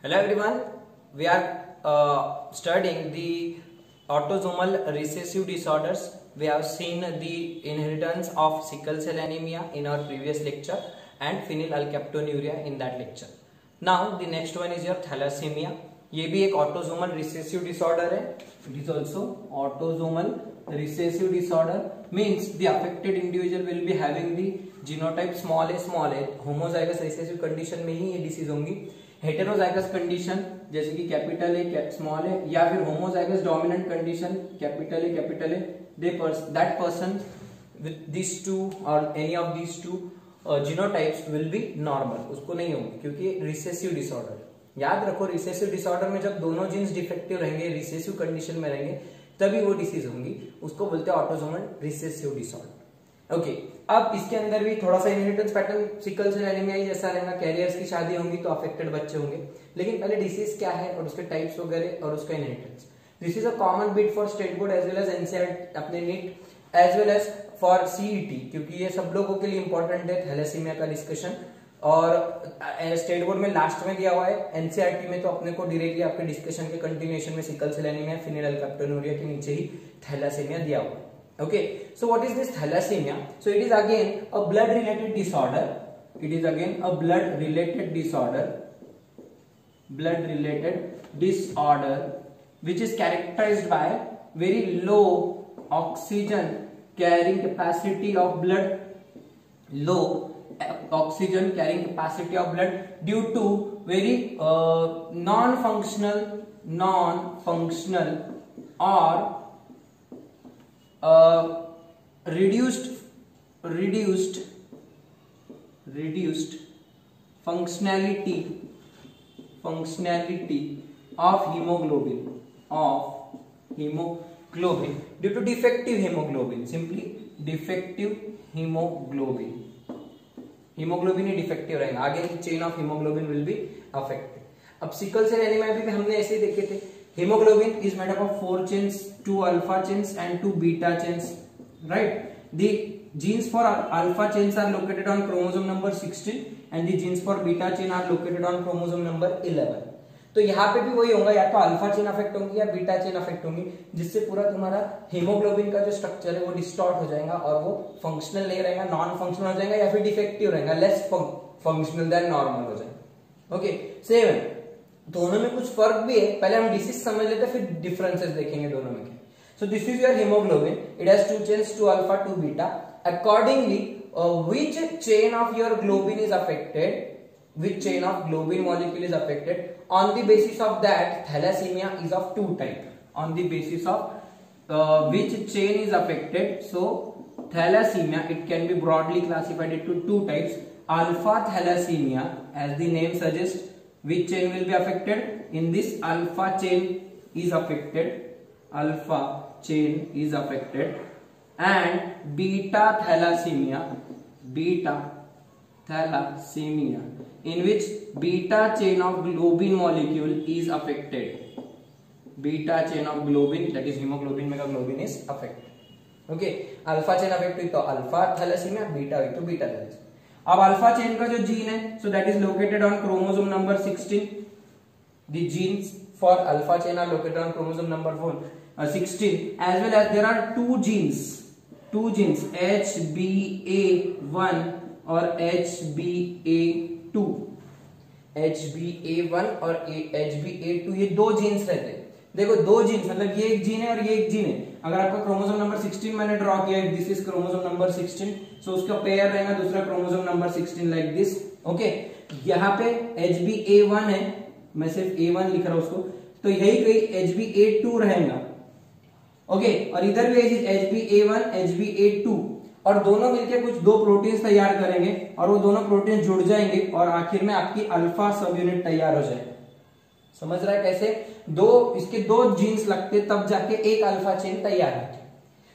Hello everyone, we are studying the autosomal recessive disorders. We have seen the inheritance of sickle cell anemia in our previous lecture and phenylketonuria in that lecture. Now the next one is your thalassemia. ये भी एक autosomal recessive disorder है. It is also autosomal recessive disorder, means the affected individual will be having the genotype small a. Homozygous recessive condition में ही ये disease होंगी. Heterozygous condition जैसे कि capital A small A या फिर homozygous dominant condition capital A that person with this two or any of this two genotypes will be normal. उसको नहीं होगी क्योंकि रिसेसिव डिसऑर्डर. याद रखो, रिसेसिव डिसऑर्डर में जब दोनों जीन्स डिफेक्टिव रहेंगे, रिसेसिव कंडीशन में रहेंगे, तभी वो डिसीज होंगी. उसको बोलते हैं ऑटोसोमल रिसेसिव डिसऑर्डर. ओके, अब इसके अंदर भी थोड़ा सा inheritance pattern sickle cell anaemia जैसा रहेगा. कैरियर्स की शादी होंगी तो अफेक्टेड बच्चे होंगे. लेकिन पहले डिसीज क्या है और उसके टाइप्स वगैरह और उसका inheritance. This is a common bit for state board as well as NCERT अपने NEET as well as for CET, क्योंकि ये सब लोगों के लिए इंपॉर्टेंट है थैलेसीमिया का डिस्कशन. और स्टेट बोर्ड में लास्ट में दिया हुआ है, एनसीईआरटी में तो अपने को डायरेक्टली आपके डिस्कशन के कंटिन्यूएशन में सिकल सेल एनीमिया फिनाइलकेटोनुरिया के नीचे ही थैलेसीमिया दिया हुआ है. Okay, so what is this thalassemia? So it is again a blood related disorder. It is again a blood related disorder which is characterized by very low oxygen carrying capacity of blood, low oxygen carrying capacity of blood due to very non-functional or reduced functionality of hemoglobin due to defective hemoglobin. Simply defective hemoglobin he defective रहेगा. आगे chain of haemoglobin will be affected. अब sickle cell anaemia भी हमने ऐसे ही देखे थे. Hemoglobin is made up of 4 chains, 2 alpha chains and 2 beta chains, right? The genes for alpha chains are located on chromosome number 16 and the genes for beta chain are located on chromosome number 11. तो यहाँ पे भी वही होगा, या तो alpha chain affect होंगी या बीटा चेन अफेक्ट होंगी, जिससे पूरा तुम्हारा हीमोग्लोबिन का जो स्ट्रक्चर है वो डिस्टॉर्ट हो जाएगा और वो फंक्शनल नहीं रहेगा, नॉन फंक्शनल हो जाएगा या फिर डिफेक्टिव रहेगा, लेस फंक्शनल देन नॉर्मल हो जाएगा. ओके, 7 दोनों में कुछ फर्क भी है. पहले हम डिसीज समझ लेते फिर डिफरेंसेस देखेंगे दोनों में. सो this is your haemoglobin. It has 2 chains, 2 alpha 2 beta. Accordingly which chain of your globin is affected, which chain of globin molecule is affected, on the basis of that thalassemia is of 2 type. On the basis of which chain is affected, so thalassemia it can be broadly classified into 2 types. Alpha thalassemia, as the name suggests, which chain will be affected? In this alpha chain is affected, and beta thalassemia, in which beta chain of globin molecule is affected. Beta chain of globin, that is hemoglobin में का globin is affected. Okay, alpha chain affect हुई तो alpha thalassemia, beta हुई तो beta thalassemia. अब alpha chain का जो gene है, so that is located on chromosome number 16. The genes for alpha chain are located on chromosome number 16, as well as there are 2 genes HbA1 और HbA2. HbA1 और HbA2 ये 2 jeans रहते हैं. देखो 2 jeans मतलब ये एक जीन है और ये एक जीन है. अगर आपका क्रोमोसोम नंबर 16 मैंने ड्रॉ किया है, दिस इज क्रोमोसोम नंबर 16, सो उसका पेयर रहेगा दूसरा chromosome number 16 like this. Okay, यहाँ पे HbA1 है, मैं सिर्फ A1 लिख रहा हूं उसको, तो यही कहीं HbA2 रहेगा. ओके, और इधर भी HbA1 HbA2, और दोनों मिलकर कुछ 2 प्रोटीन्स तैयार करेंगे और वो दोनों प्रोटीन जुड़ जाएंगे और आखिर में आपकी अल्फा सब यूनिट तैयार हो जाएगा. समझ रहा है कैसे? इसके 2 जीन्स लगते तब जाके एक अल्फा चेन तैयार होती.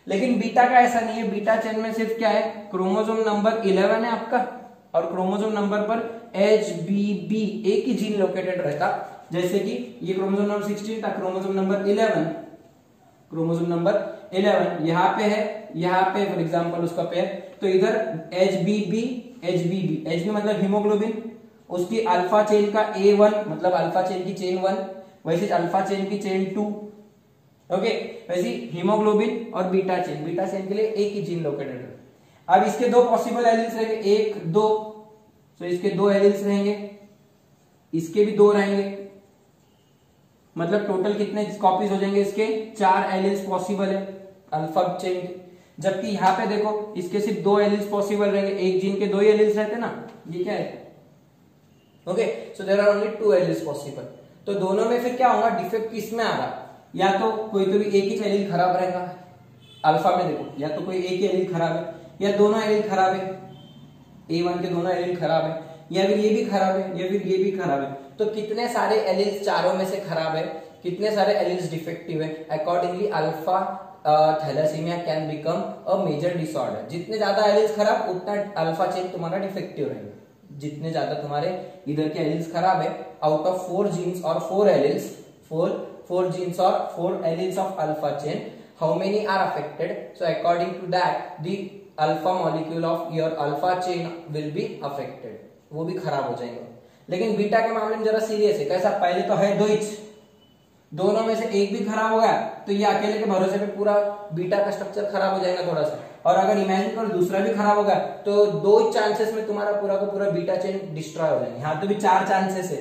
लेकिन बीटा का ऐसा नहीं है. बीटा चेन में सिर्फ क्या है, क्रोमोसोम नंबर 11 है आपका और क्रोमोसोम नंबर पर HbB एक ही जीन लोकेटेड रहता. जैसे कि ये क्रोमोसोम नंबर 16 था, क्रोमोसोम नंबर 11 यहाँ पे है, यहाँ पे फॉर एग्जाम्पल उसका पेयर, तो इधर HbB मतलब हीमोग्लोबिन उसकी अल्फा चेन का A1 मतलब अल्फा चेन की चेन 1, वैसे अल्फा चेन की चेन 2, ओके। वैसे हीमोग्लोबिन और बीटा चेन के लिए एक ही जीन लोकेटेड है। अब इसके दो पॉसिबल एलिल्स रहेंगे, 1 2, तो इसके 2 एलिल्स रहेंगे, इसके भी 2 रहेंगे, मतलब टोटल कितने कॉपीज हो जाएंगे इसके? 4 एलिल्स पॉसिबल है अल्फा चेन के। जबकि यहाँ पे देखो इसके सिर्फ 2 एलिल्स पॉसिबल रहेंगे, एक जीन के 2 ही एलिल्स रहते ना, ये क्या है? Okay, so there are only 2 alleles possible. तो दोनों में फिर क्या होगा? डिफेक्ट किस में आ रहा? या तो कोई तो भी एक ही एलिल खराब रहेगा अल्फा में, देखो या तो कोई एक ही एलिल खराब है, या दोनों एलिल खराब है, A1 के दोनों एलिल खराब है, या फिर ये भी खराब है, या फिर ये भी खराब है। तो कितने सारे एलिल्स चारों में से खराब है, कितने सारे एलिल्स डिफेक्टिव है, accordingly alpha thalassaemia can become a major disorder. जितने ज्यादा एलिल्स खराब उतना अल्फा चेन तुम्हारा डिफेक्टिव रहेगा। जितने ज्यादा तुम्हारे इधर के एलिल्स खराब है, आउट ऑफ 4 जीन्स और 4 alleles, 4 genes or 4 alleles of alpha chain, how many are affected? So according to that the alpha molecule of your alpha chain will be affected, वो भी खराब हो जाएंगे। लेकिन बीटा के मामले में जरा सीरियस है। कैसा? पहले तो है 2 इंच, दोनों में से एक भी खराब हो गया तो ये अकेले के भरोसे पे पूरा बीटा का स्ट्रक्चर खराब हो जाएगा थोड़ा सा। और अगर इमेजिन करो दूसरा भी खराब होगा तो 2 चांसेस में तुम्हारा पूरा का पूरा बीटा चेन डिस्ट्रॉय हो जाएगा। यहाँ तो भी 4 चांसेस है,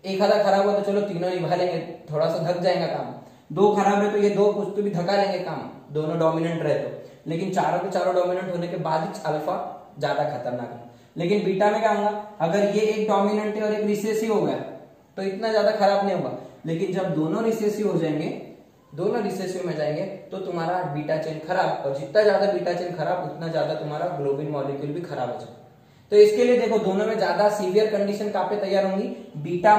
एक आधा खराब हुआ तो चलो तीनों निभा लेंगे, थोड़ा सा थक जाएगा काम। 2 खराब है तो ये 2 कुछ तो भी थका लेंगे काम, दोनों डोमिनेंट रहे तो। लेकिन चारों के चारों डोमिनेंट होने के बाद ही अल्फा ज्यादा खतरनाक है। लेकिन बीटा में क्या होगा? अगर ये एक डोमिनेंट है और एक रिसेसिव हो गया तो इतना ज्यादा खराब नहीं होगा। लेकिन जब दोनों रिसेसिव हो जाएंगे, दोनों रिसेसिव में जाएंगे तो तुम्हारा बीटा चेन खराब, और जितना ज्यादा बीटा चेन खराब उतना ज्यादा तुम्हारा ग्लोबिन मॉलिक्यूल भी खराब हो जाएगा। तो इसके लिए देखो दोनों में ज्यादा सीवियर कंडीशन कहां पे तैयार होंगी? बीटा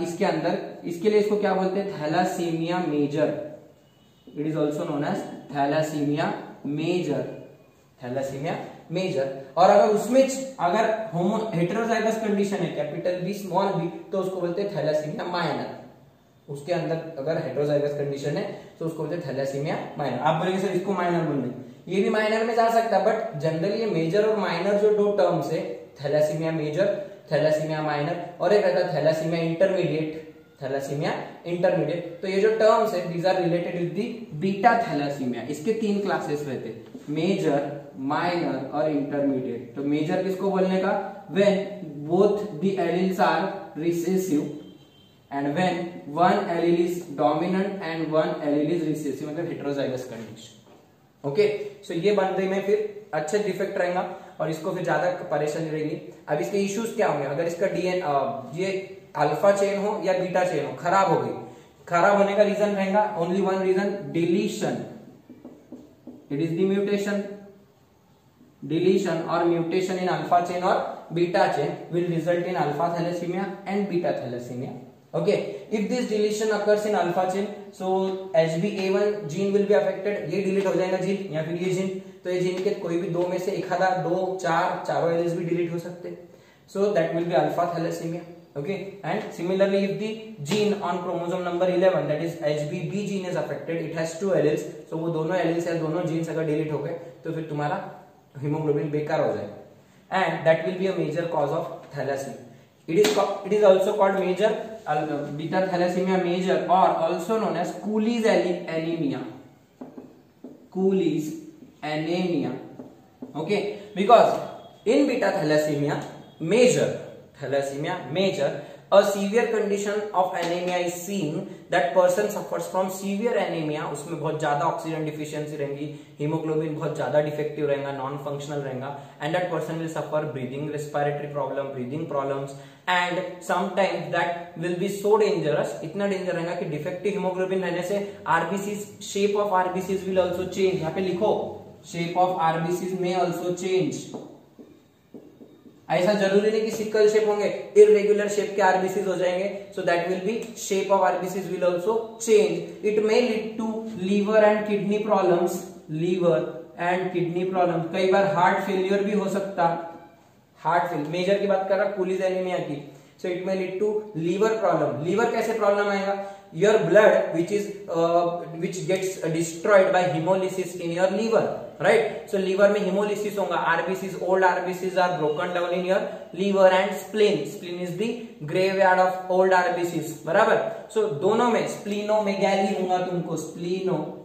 इसके अंदर। इसके लिए इसको क्या बोलते हैं? Thalassaemia major. It is also known as thalassaemia major, thalassaemia major. और अगर उसमें अगर हेटेरोजाइगस कंडीशन है, कैपिटल बी स्मॉल बी, तो उसको बोलते हैं थैलासीमिया माइनर। उसके अंदर अगर हेटेरोजाइगस कंडीशन है तो उसको बोलते हैं थैलासीमिया माइनर। आप बोलेंगे सर इसको माइनर बोल रहे, ये भी माइनर में जा सकता है, बट जनरली ये मेजर और माइनर जो 2 टर्म्स है, थैलासीमिया मेजर, थैलासीमिया माइनर, और एक रहता है थैलासीमिया इंटरमीडिएट, थैलासीमिया इंटरमीडिएट। तो ये जो टर्म्स है these are related with the beta thalassaemia. इसके 3 क्लासेस रहते हैं, मेजर, माइनर और इंटरमीडिएट। तो मेजर किसको बोलने का? When both the alleles are recessive and when one allele is dominant and one allele is recessive, मतलब heterozygous condition। ओके, सो ये बंदे में फिर अच्छे डिफेक्ट रहेगा और इसको फिर ज्यादा परेशानी रहेगी। अब इसके इश्यूज क्या होंगे? अगर इसका ये अल्फा चेन हो या बीटा चेन हो, खराब हो गई, खराब होने का रीजन रहेगा only 1 reason, deletion. It is the mutation, deletion और म्यूटेशन इन अल्फा चेन और beta chain will result in alpha thalassemia and beta thalassemia। Okay, if this deletion occurs in alpha chain, so HbA1 gene will be affected। ये delete हो जाएगा gene या फिर ये gene, तो ये gene के कोई भी 2 में से एक आधा, 2 4 चारों एलील्स भी डिलीट हो सकते हैं। So that will be alpha thalassemia। Okay, and similarly if the gene on chromosome number 11 that is HbB gene is affected, it has 2 alleles, so वो दोनों एलील्स या दोनों जीन्स अगर डिलीट हो गए तो फिर तुम्हारा हीमोग्लोबिन बेकार हो जाएगा, and that will be a major cause of thalassemia। It is also called major beta thalassemia major, or also known as Cooley's anemia। Cooley's anemia, okay, because in beta thalassemia major, a severe condition of anemia is seen। that person suffers from severe anemia, उसमें बहुत ज्यादा oxygen deficiency रहेगी, haemoglobin बहुत ज्यादा defective रहेगा, non functional रहेगा, and that person will suffer breathing, respiratory problem, breathing problems, and sometimes that will be so dangerous, इतना danger रहेगा कि डिफेक्टिव हीमोग्लोबिन रहने से RBCs, shape of RBCs will also change। यहाँ पे लिखो shape of RBCs may also change। ऐसा जरूरी नहीं कि सिकल शेप होंगे, इरेगुलर शेप के आरबीसीज हो जाएंगे, so that will be shape of RBCs will also change. It may lead to liver and kidney problems, liver and kidney problem, कई बार हार्ट फेलियर भी हो सकता। हार्ट फेल मेजर की बात कर रहा, कूलीज एनीमिया की, so it may lead to liver problem. Liver कैसे प्रॉब्लम आएगा? Your blood which gets destroyed by haemolysis in your liver, right? So liver में हिमोलिसिस होगा, RBCs, old RBCs are broken down in your liver and spleen. Spleen is the graveyard of old RBCs, बराबर? So दोनों में स्प्लीनोमेगैली होगा तुमको, splenomegaly,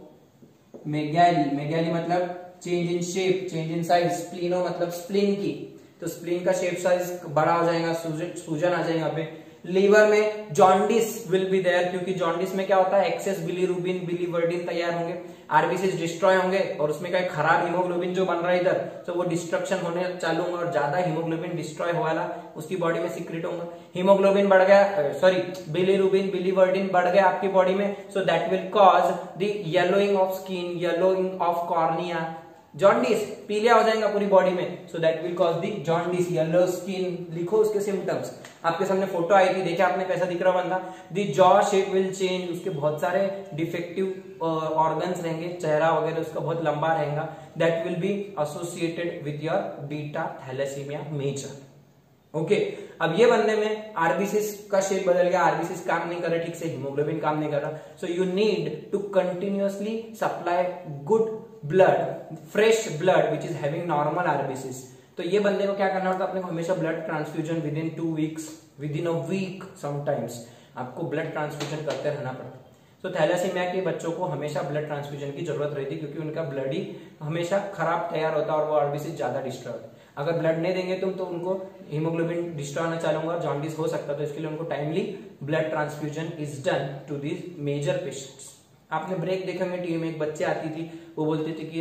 megaly मतलब change in shape, change in size, spleno मतलब spleen की, तो स्प्लीन का शेप साइज बड़ा हो जाएगा, सूजन आ जाएगा पे। लीवर में जॉन्डिस विल बी देयर, क्योंकि जॉन्डिस में क्या होता है, एक्सेस बिलीरुबिन, बिलीवर्डिन तैयार होंगे, आरबीसीज डिस्ट्रॉय होंगे और उसमें क्या खराब हीमोग्लोबिन जो बन रहा है इधर, तो वो डिस्ट्रक्शन होने चालू होगा और ज्यादा हीमोग्लोबिन डिस्ट्रॉय होगा, उसकी बॉडी में सीक्रेट होगा। हीमोग्लोबिन बढ़ गया, सॉरी बिलीरुबिन, बिलीवर्डिन बढ़ गया आपकी बॉडी में, सो that will cause the yellowing of skin, yellowing of cornea, jaundice, पीलिया हो जाएगा पूरी बॉडी में, सो that will cause the jaundice, yellow skin. लिखो उसके सिम्टम्स, आपके सामने फोटो आई थी, देखिए आपने कैसा दिख रहा बंदा। दी जॉ शेप विल चेंज, उसके बहुत सारे डिफेक्टिव ऑर्गन्स रहेंगे, चेहरा वगैरह उसका बहुत लंबा रहेगा। That will be associated with your beta thalassaemia major. Okay, अब ये बनने में आरबीसीज का शेप बदल गया, आरबीसीज काम नहीं कर रहा ठीक से, हीमोग्लोबिन काम नहीं कर रहा, so you need to continuously supply good blood, fresh blood which is having normal RBCs. तो ये बंदे को क्या करना होता है, अपने को हमेशा blood transfusion within 2 weeks, within a week sometimes आपको ब्लड ट्रांसफ्यूजन करते रहना पड़ता है। तो थैलेसीमिया के बच्चों को हमेशा ब्लड ट्रांसफ्यूजन की जरूरत रहती है, क्योंकि उनका ब्लड ही हमेशा खराब तैयार होता है और वो आरबीसी ज्यादा डिस्ट्रॉय होता है। अगर ब्लड नहीं देंगे तुम तो उनको हीमोग्लोबिन डिस्ट्रॉय होना चालू होगा, जॉन्डिस हो सकता है, तो इसके लिए उनको timely blood transfusion is done to these major patients. आपने ब्रेक देखेंगे टीवी में, एक बच्चे आती थी, वो बोलती थी कि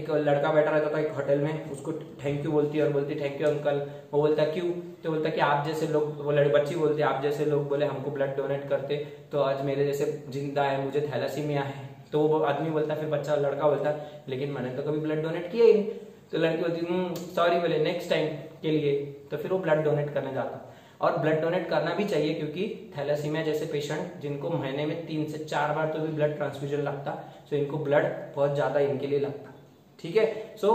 एक लड़का बैठा रहता था एक होटल में, उसको थैंक यू बोलती और बोलती थैंक यू अंकल, वो बोलता क्यों, तो बोलता कि आप जैसे लोग, वो बच्ची बोलती आप जैसे लोग बोले हमको ब्लड डोनेट करते तो आज मेरे जैसे जिंदा है, मुझे थैलेसीमिया है। तो वो आदमी बोलता, फिर बच्चा लड़का बोलता लेकिन मैंने तो कभी ब्लड डोनेट किया ही नहीं। तो लड़की बोलती सॉरी बोले नेक्स्ट टाइम के लिए, तो फिर वो ब्लड डोनेट करने जाता। और ब्लड डोनेट करना भी चाहिए, क्योंकि थैलेसीमिया जैसे पेशेंट जिनको महीने में 3 से 4 बार तो भी ब्लड ट्रांसफ्यूजन लगता, सो इनको ब्लड बहुत ज्यादा इनके लिए लगता, ठीक है। So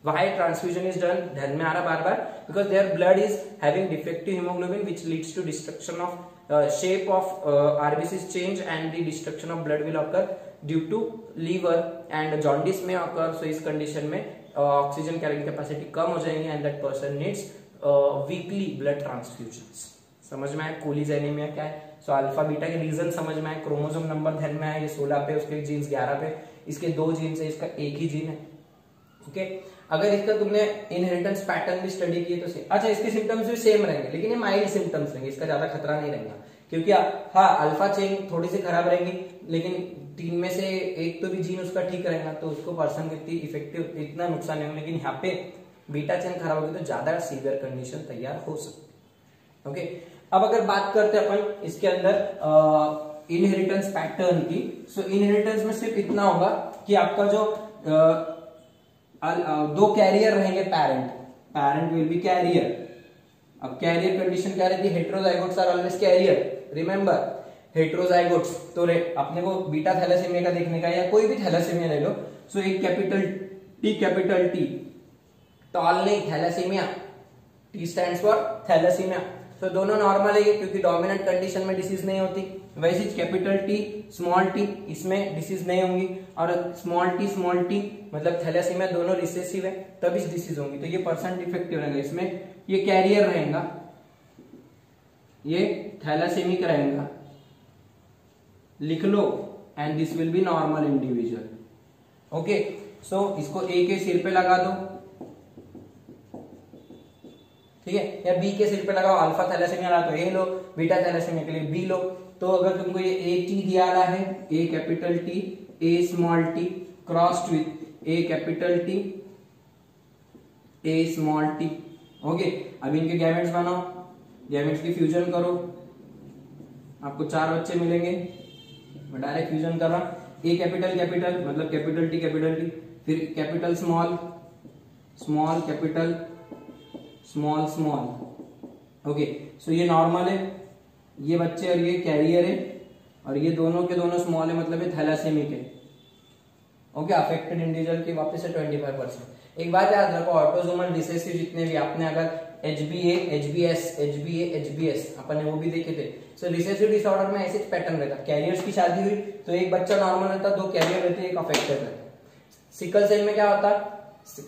why transfusion is done, ध्यान में आ रहा बार बार, because there blood is having defective haemoglobin which leads to destruction of shape of RBCs change and the destruction of blood will occur due to liver and jaundice में occur. So इस condition में oxygen carrying capacity कम हो जाएगी and that person needs weekly blood transfusions. समझ में आया Cooley's anaemia क्या है? सो अल्फा बीटा के रीजन समझ में आए, क्रोमोसोम नंबर ध्यान में आया, ये 16 पे, उसके जीन्स 11 पे, इसके 2 जीन्स है, इसका एक ही जीन है, ओके। अगर इसका तुमने इनहेरिटेंस पैटर्न भी स्टडी किए तो सेम, अच्छा इसके सिम्टम्स भी सेम रहेंगे, लेकिन ये माइल्ड सिम्टम्स रहेंगे, इसका ज्यादा खतरा नहीं रहेगा, क्योंकि हाँ अल्फा चेन थोड़ी सी खराब रहेगी, लेकिन 3 में से एक तो भी जीन उसका ठीक रहेगा, तो उसको पर्सन कितनी इफेक्टिव इतना नुकसान नहीं होगा। लेकिन यहाँ पे बीटा चेन खराब होगी तो ज्यादा सीवियर कंडीशन तैयार हो सकती है, ओके। अब अगर बात करते हैं अपन इसके अंदर इनहेरिटेंस पैटर्न की, सो इनहेरिटेंस में सिर्फ इतना होगा कि आपका जो 2 कैरियर रहेंगे, पैरेंट विल बी कैरियर। अब कैरियर कंडीशन क्या रहती है, हेटेरोजाइगोट्स आर ऑलवेज कैरियर, रिमेंबर हेटेरोजाइगोट्स। तो अपने को बीटा थैलेसीमिया का देखने का, या कोई भी थैलेसीमिया ले लो, सो एक कैपिटल टी, टॉल नहीं, thalassaemia, T stands for thalassaemia, तो दोनों नॉर्मल है क्योंकि डोमिनेंट कंडीशन में डिसीज नहीं होती। वैसे कैपिटल टी स्मॉल टी, इसमें डिसीज नहीं होंगी, और स्मॉल टी मतलब थैलेसीमिया दोनों रिसेसिव है तभी डिसीज होंगी, तो ये पर्सन डिफेक्टिव रहेगा, इसमें ये कैरियर रहेगा, ये थैलेसीमिक रहेगा, लिख लो, and this will be normal individual, okay. So इसको ए के सिर पे लगा दो, ठीक है, या बी के सिर पे लगाओ, अल्फा थैलेसीमिया ला तो ए लो, बीटा थैलेसीमिया के लिए बी लो। तो अगर तुमको ये ए टी दिया रहा है, a capital T, a small T, crossed with a capital T, a small T, okay. अब इनके गैमेट्स बनाओ, गैमेट्स की फ्यूजन करो, आपको 4 बच्चे मिलेंगे, मैं डायरेक्ट फ्यूजन कर रहा, ए कैपिटल मतलब कैपिटल टी, फिर capital small capital small, okay. So ये नॉर्मल है, ये बच्चे और ये कैरियर है, और ये दोनों के दोनों स्मॉल है, मतलब ये थैलेसीमिक है, ओके। अफेक्टेड इंडिविजुअल की वापस से 25%। एक बात याद रखो, ऑटोसोमल रिसेसिव जितने भी आपने अगर HbA अपन ने वो भी देखे थे। सो रिसेसिव डिसऑर्डर में ऐसे पैटर्न रहता, कैरियर्स की शादी हुई तो एक बच्चा नॉर्मल रहता, 2 कैरियर रहते, एक अफेक्टेड रहता। सिकल सेल में क्या होता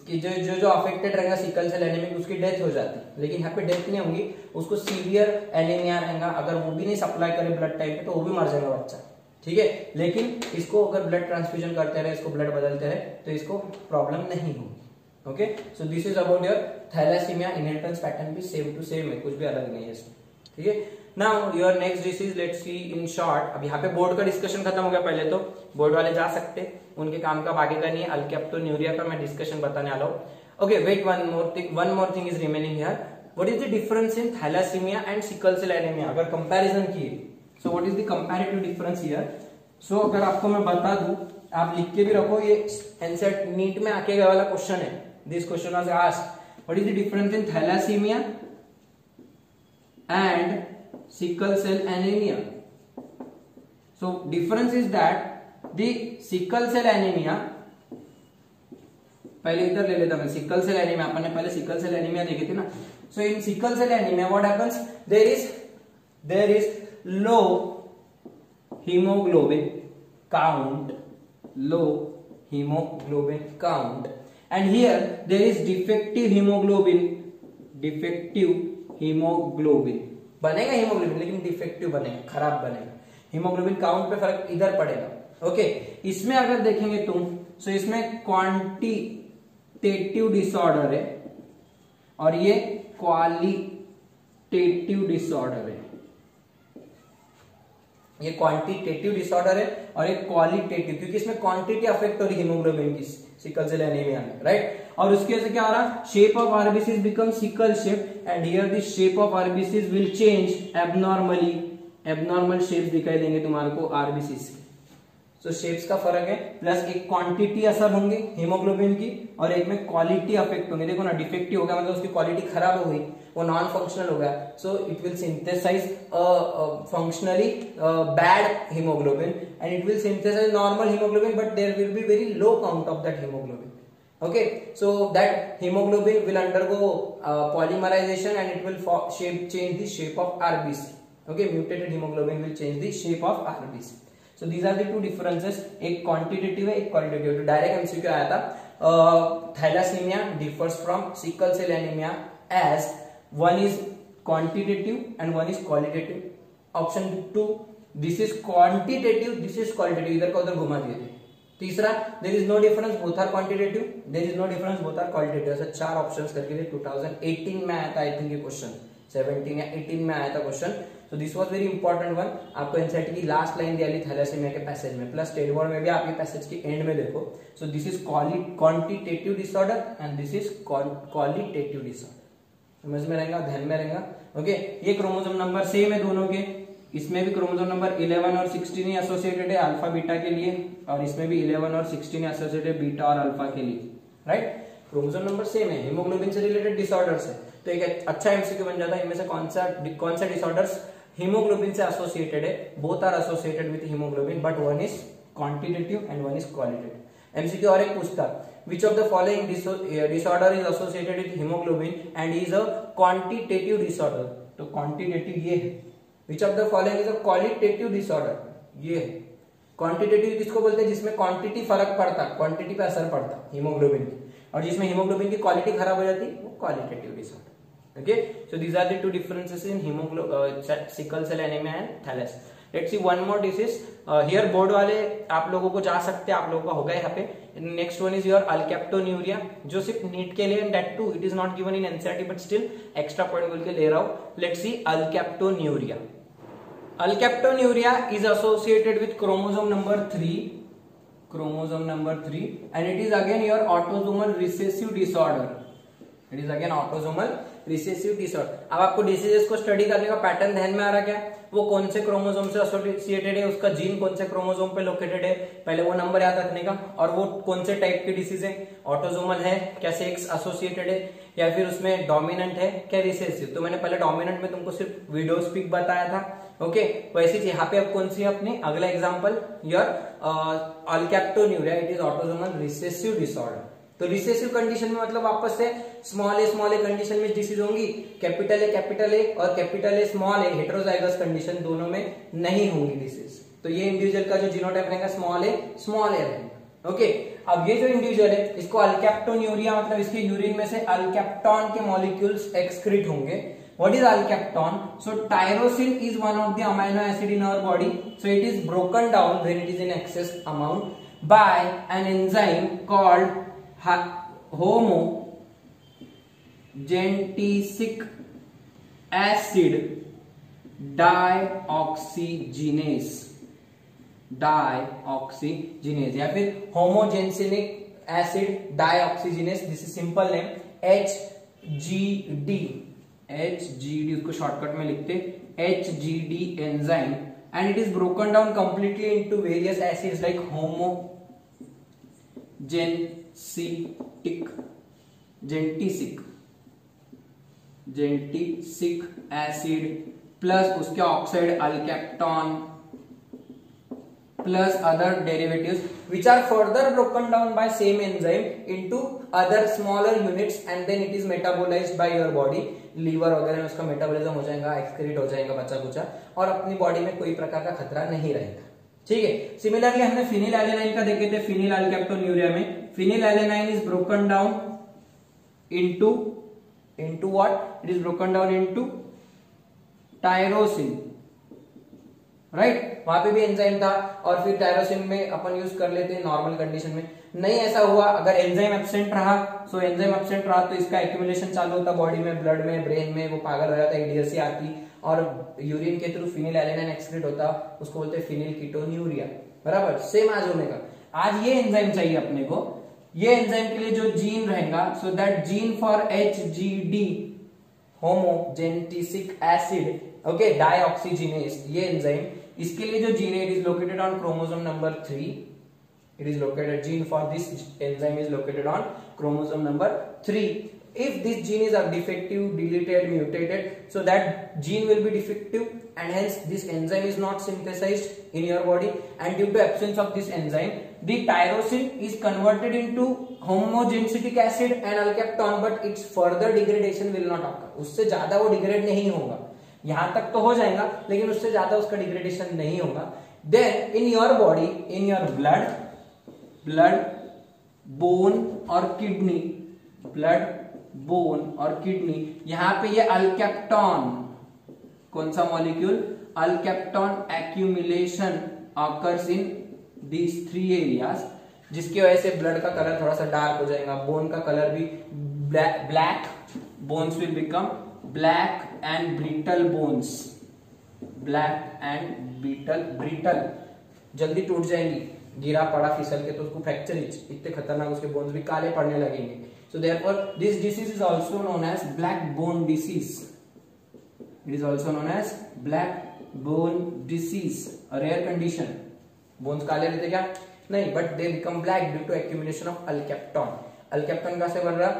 कि जो अफेक्टेड रहेगा सिकल सेल एनीमिया उसकी डेथ हो जाती, लेकिन यहाँ पे डेथ नहीं होगी, उसको सीवियर एनीमिया रहेगा, अगर वो भी नहीं सप्लाई करे ब्लड टाइप पे तो वो भी मर जाएगा बच्चा, ठीक है। लेकिन इसको अगर ब्लड ट्रांसफ्यूजन करते रहे, इसको ब्लड बदलते रहे तो इसको प्रॉब्लम नहीं होगी। Okay, so this is about your thalassaemia. Inheritance pattern भी सेम टू सेम है, कुछ भी अलग नहीं है इसमें, ठीक है। Now your next disease, let's see in short. अब यहाँ पे बोर्ड का डिस्कशन खत्म हो गया, पहले तो बोर्ड वाले जा सकते, उनके काम का आगे का नहीं है। अल्केप्टोन्यूरिया का मैं डिस्कशन बताने वाला हूँ। Okay, wait, one more thing is remaining here. What is the difference in thalassaemia and sickle cell anaemia? अगर कंपैरिजन किए, so what is the comparative difference here? So अगर आपको मैं बता दूं, आप लिख के भी रखो, ये एनसेट नीट में आके वाला क्वेश्चन है। This question was asked, what is the difference in thalassaemia and sickle cell anemia? So difference is that the sickle cell anemia, पहले इधर ले लेता मैं, sickle cell anemia अपन ने पहले sickle cell anemia देखी थी ना। So in sickle cell anemia what happens, there is low hemoglobin count, and here there is defective hemoglobin बनेगा हीमोग्लोबिन, लेकिन डिफेक्टिव बनेगा, खराब बनेगा। हीमोग्लोबिन काउंट पे फर्क इधर पड़ेगा। ओके, इसमें अगर देखेंगे तुम, सो इसमें क्वांटिटेटिव डिसऑर्डर है और ये क्वालिटेटिव डिसऑर्डर है। ये क्वांटिटेटिव डिसऑर्डर है और एक क्वालिटेटिव, क्योंकि इसमें क्वांटिटी अफेक्ट हो रही हीमोग्लोबिन की सिकल सेल एनीमिया में, राइट। और उसकी वजह से क्या हो रहा, shape of RBCs become sickle shape and here the shape of RBCs will change abnormally, abnormal shapes दिखाई देंगे तुम्हारे को आरबीसीज के। सो शेप्स का फर्क है, प्लस एक क्वांटिटी असर होंगे हीमोग्लोबिन की और एक में क्वालिटी अफेक्ट होंगे। देखो ना, डिफेक्टिव हो गया मतलब उसकी क्वालिटी खराब हो गई, वो नॉन फंक्शनल हो गया, so it will synthesize functionally bad hemoglobin and it will synthesize normal hemoglobin, but there will be very low count of that hemoglobin. Okay, so that hemoglobin will undergo polymerization and it will change the shape of RBC. Okay, mutated hemoglobin will change the shape of RBC. So these are the two differences, एक quantitative है, एक qualitative। तो direct MCQ आया था, thalassaemia differs from sickle cell anemia as one is quantitative and one is qualitative. Option 2, this is quantitative, this is qualitative, इधर का उधर घुमा दिए थे। तीसरा, there is no difference, both are quantitative, there is no difference, both are qualitative। ऐसा 4 options करके थे। 2018 में आया था आई थिंक ये क्वेश्चन, 17 या 18 में आया था question. So this was very important one. आपको एनसीईआरटी की लास्ट लाइन दिया थैलेसीमिया के पैसेज में, प्लस स्टेट बोर्ड में भी आप ये पैसेज के एंड में देखो। सो this is quantitative disorder and this is qualitative disorder. समझ में रहेगा, ध्यान में रहेगा। ओके, ये क्रोमोसोम नंबर सेम है दोनों के, इसमें भी क्रोमोसोम नंबर 11 और 16 एसोसिएटेड है अल्फा बीटा के लिए, और इसमें भी 11 और 16 एसोसिएटेड बीटा और अल्फा के लिए, राइट। क्रोमोसोम नंबर सेम है, हीमोग्लोबिन से रिलेटेड डिसऑर्डर्स है। तो एक अच्छा एमसीक्यू बन जाता है, इनमें से कौन सा डिसऑर्डर्स हीमोग्लोबिन से एसोसिएटेड है? Both are associated with haemoglobin, but one is quantitative and one is qualitative. MCQ और एक पूछता, which of the following disorder is associated with hemoglobin and is a quantitative disorder? तो quantitative ये है। Which of the following is a qualitative disorder? ये है। Quantitative किसको बोलते हैं? जिसमें क्वांटिटी फर्क पड़ता, क्वांटिटी पे असर पड़ता हीमोग्लोबिन की, और जिसमें हीमोग्लोबिन की क्वालिटी खराब हो जाती वो qualitative disorder. Okay, so these are the two differences in sickle cell anaemia and thalassaemia. Let's see one more disease here. Board वाले आप लोगों को जा सकते हैं, आप लोगों का होगा यहाँ पे। Next one is your alkaptonuria, जो सिर्फ नीट के लिए, that too it is not given in NCERT but still extra point बोल के ले रहा हूं। Let's see alkaptonuria. Alkaptonuria is associated with chromosome number 3, and it is again your autosomal recessive disorder. It is again autosomal recessive disorder. अब आपको diseases को study करने का पैटर्न ध्यान में आ रहा क्या? वो कौन से क्रोमोसोम से एसोसिएटेड है, उसका जीन कौन से क्रोमोसोम पे लोकेटेड है, पहले वो नंबर याद रखने का, और वो कौन से टाइप की डिसीज है, ऑटोसोमल है क्या, सेक्स एसोसिएटेड है, या फिर उसमें डोमिनेंट है क्या, रिसेसिव। तो मैंने पहले डोमिनेंट में तुमको सिर्फ विडो स्पीक बताया था। ओके, वैसे यहाँ पे अब कौन सी है अपनी अगला example, your alkaptonuria, it is autosomal recessive disorder. तो रिसेसिव कंडीशन में मतलब वापस से स्मॉल ए कंडीशन में डिसीज होंगी, कैपिटल ए और capital A small A heterozygous condition दोनों में नहीं होंगी डिसीज। तो ये इंडिविजुअल का जो जीनोटाइप रहेगा स्मॉल ए रहेगा। ओके, अब ये जो इंडिविजुअल है इसको अल्कैप्टोन्यूरिया, मतलब इसके यूरिन में से अल्कैप्टॉन के मॉलिक्यूल्स एक्सक्रीट होंगे। What is alkapton? So tyrosine is one of the amino acid in our body. So it is broken down when it is in excess amount by an enzyme called homogentic acid dioxygenase या फिर homogenetic acid dioxygenase. This is simple name HGD, उसको shortcut में लिखते HGD enzyme, and it is broken down completely into various acids like gentisic acid plus उसके oxide alkapton plus other derivatives which are further broken down by same enzyme into other smaller units and then it is metabolized by your body. Liver वगैरह में उसका metabolism हो जाएगा, excrete हो जाएगा बच्चा कुचा, और अपनी बॉडी में कोई प्रकार का खतरा नहीं रहेगा। ठीक है, सिमिलरली हमने फिनिल एलेनाइन का देखे थे फिनिल अल्कैप्टोन्यूरिया में। Phenyl alanine is broken down into what? It is broken down into tyrosine, right? वहां पे भी एंजाइम था और फिर टायरोसिन में अपन यूज कर लेते हैं नॉर्मल कंडीशन में। नहीं ऐसा हुआ, अगर एंजाइम एब्सेंट रहा, सो एंजाइम एब्सेंट रहा तो इसका एक्यूमुलेशन चालू होता बॉडी में, ब्लड में, ब्रेन में, वो पागल हो जाता है, इडियसी आती और यूरिन के थ्रू फिनिल एलेनाइन एक्सक्रीट होता, उसको बोलते हैं फिनिल कीटोन्यूरिया। बराबर, सेम आज होने का। आज ये एंजाइम चाहिए अपने को। ये एंजाइम के लिए जो जीन रहेगा, so that gene for HGD homogentisic acid, okay, dioxygenase, ये एंजाइम, इसके लिए जो जीन है it is located on chromosome number 3. It is located, gene for this enzyme is located on chromosome number 3. If this gene is defective, deleted, mutated, so that gene will be defective and hence this enzyme is not synthesized in your body, and due to absence of this enzyme, the tyrosine is converted into homogenetic acid and alkapton, but its further degradation will not occur. उससे ज्यादा वो degrade नहीं होगा, यहां तक तो हो जाएगा लेकिन उससे ज्यादा उसका डिग्रेडेशन नहीं होगा. Then in your body, in your blood, bone और किडनी, ब्लड, बोन और किडनी, यहां पे ये अल्कैप्टॉन, कौन सा molecule? Alkapton accumulation occurs in these 3 areas, जिसकी वजह से ब्लड का कलर थोड़ा सा डार्क हो जाएगा, बोन का कलर भी black, bones will become black and brittle bones, black and brittle, जल्दी टूट जाएंगी, गिरा पड़ा फिसल के तो उसको फ्रैक्चर, इतने खतरनाक उसके बोन्स भी काले पड़ने लगेंगे. So therefore this disease is also known as black bone disease. It is also known as black bone disease, a rare condition. Bones काले रहते क्या? नहीं, but they become black due to accumulation of alkapton. Alkapton कैसे बन रहा?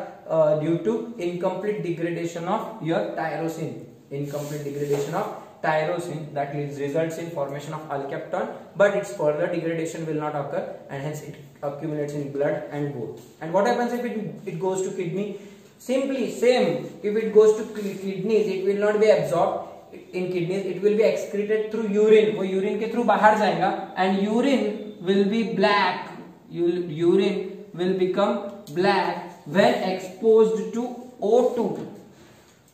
Due to incomplete degradation of your tyrosine, incomplete degradation of tyrosine, that results in formation of alkapton, but its further degradation will not occur and hence it accumulates in blood and bone. And what happens if it goes to kidney? Simply same. If it goes to kidneys, it will not be absorbed in kidneys, it will be excreted through urine. वो urine के through बाहर जाएगा and urine will be black. Urine will become black when exposed to O2.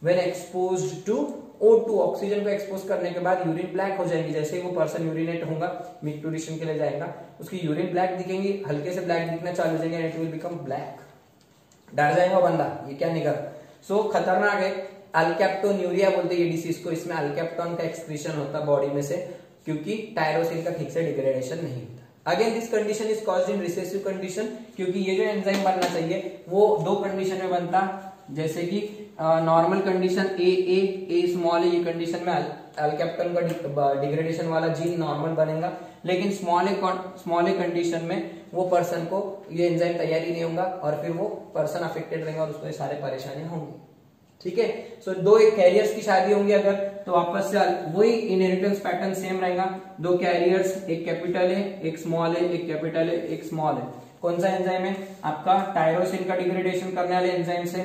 When exposed to O2, oxygen को expose करने के बाद urine black हो जाएगी. जैसे ही वो पर्सन यूरिनेट होगा, मिक्टूरेशन के लिए जाएगा, उसकी यूरिन ब्लैक दिखेंगी, हल्के से ब्लैक दिखना चालू हो जाएंगे, इट विल बिकम ब्लैक. डर जाएगा बंदा, ये क्या निकल. सो खतरनाक है. अल्कैप्टोन्यूरिया बोलते हैं ये डिसीज को. इसमें अल्कैप्टॉन का एक्सक्रीशन होता है बॉडी में से, क्योंकि टायरोसिन का ठीक से डिग्रेडेशन नहीं होता. Again this condition is caused in recessive condition, क्योंकि ये जो एंजाइम बनना चाहिए वो 2 कंडीशन में बनता. जैसे कि नॉर्मल कंडीशन ए स्मॉल, ये कंडीशन में अल्कैप्टन का डिग्रेडेशन वाला जीन नॉर्मल बनेगा, लेकिन स्मॉल ए कंडीशन में वो पर्सन को ये एंजाइम तैयार ही नहीं होगा और फिर वो पर्सन अफेक्टेड रहेगा और उसको ये सारे परेशानियां होंगी. ठीक है. सो 2 कैरियर्स की शादी होंगी अगर, तो वापस से वही इनहेरिटेंस पैटर्न सेम रहेगा. 2 कैरियर्स, एक कैपिटल है, एक स्मॉल है, एक कैपिटल है, एक स्मॉल है. कौन सा एंजाइम है? आपका टायरोसिन का डिग्रेडेशन करने वाले एंजाइम से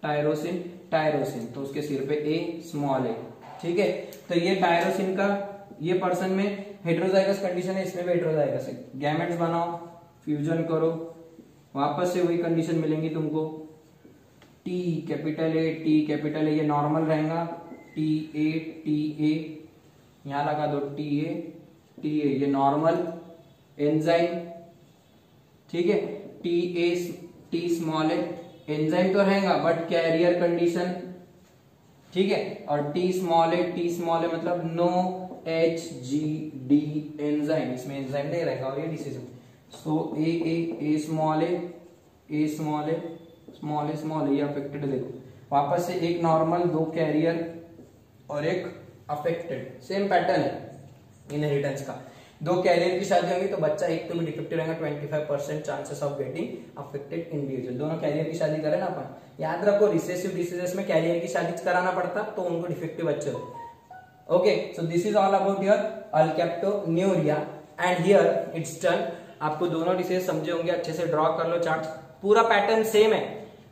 टायरोसिन, टायरोसिन, तो उसके सिर पे ए स्मॉल ए, ठीक है। तो ये टायरोसिन का, ये पर्सन में हेटेरोजाइगस कंडीशन है, इसमें भी हेटेरोजाइगस है। गैमेट्स बनाओ, फ्यूजन करो, वापस से वही कंडीशन मिलेंगी तुमको। T capital A, T capital A, ये नॉर्मल रहेगा, टी ए, यहां लगा दो टी ए, ये नॉर्मल एंजाइम, ठीक है। टी स्मॉल ए, एंजाइम तो रहेगा बट कैरियर कंडीशन, ठीक है। और टी स्मॉल ए मतलब नो HGD एंजाइम, इसमें एंजाइम नहीं रहेगा और ये डिसीज है। सो ए स्मॉल ए, ये अफेक्टेड, देखो वापस से एक नॉर्मल, दो कैरियर और एक अफेक्टेड, सेम पैटर्न है इनहेरिटेंस का। दो कैरियर की शादी होगी तो बच्चा एक तो भी डिफेक्टिव रहेगा, 25% chances of getting affected individual. दोनों कैरियर की शादी करें ना अपन, याद रखो रिसेसिव डिसीजेस में कैरियर की शादी कराना पड़ता तो उनको डिफेक्टिव बच्चे होते। Okay, so this is all about your alkaptonuria and here it's done. आपको दोनों डिसीज समझे होंगे, अच्छे से ड्रॉ कर लो चार्ट। पूरा पैटर्न सेम है,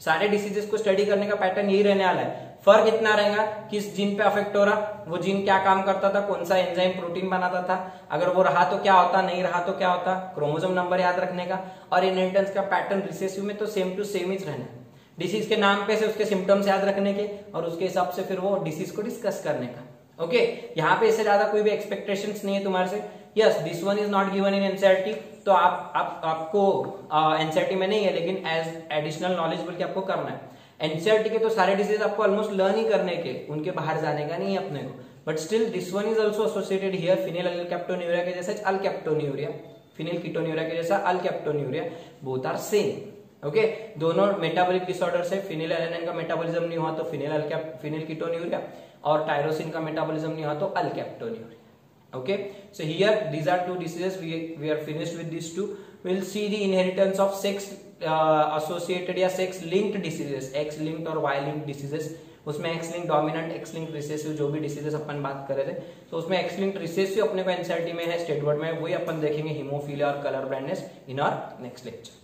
सारे डिसीजेस को स्टडी करने का पैटर्न यही रहने वाला है। फर्क इतना रहेगा किस जीन पे अफेक्ट हो रहा, वो जीन क्या काम करता था, कौन सा एंजाइम प्रोटीन बनाता था, अगर वो रहा तो क्या होता, नहीं रहा तो क्या होता, क्रोमोसोम नंबर याद रखने का। और इनहेरिटेंस का पैटर्न रिसेसिव में तो सेम टू सेम ही रहना है, डिसीज के नाम पे से उसके सिम्टम्स याद रखने के और उसके हिसाब से फिर वो डिसीज को डिस्कस करने का। ओके, यहाँ पे इससे ज्यादा कोई भी एक्सपेक्टेशंस नहीं है तुम्हारे से। Yes, this one is not given in NCERT, तो आपको एनसीईआरटी में नहीं है, लेकिन एज एडिशनल नॉलेज बोल के आपको करना है। एनसीईआरटी के तो सारे डिसीज आपको ऑलमोस्ट लर्न ही करने के, उनके बाहर जाने का नहीं है अपने को। But still this one is also associated here, phenyl alkaptonuria के जैसा अल्केप्टोन्यूरिया, फिनेल कीटोन्यूरिया के जैसा alkaptonuria, both are same. Okay, दोनों मेटाबॉलिक डिसऑर्डर्स है। फिनेल एलेनाइन का मेटाबॉलिज्म नहीं हुआ तो फिनेल कीटोन्यूरिया, और टायरोसिन का मेटाबॉलिज्म नहीं हुआ तो अल्केप्टोन्यूरिया। Okay, so here these are two diseases. We are finished with these two. We'll see the inheritance of sex associated या sex linked diseases, X linked और Y linked diseases. उसमें X linked dominant, X linked recessive जो भी diseases अपन बात कर रहे थे, तो उसमें X linked recessive अपने को एनसीईआरटी में है, स्टेट बोर्ड में, वही अपन देखेंगे, हीमोफीलिया और colour blindness in our next lecture.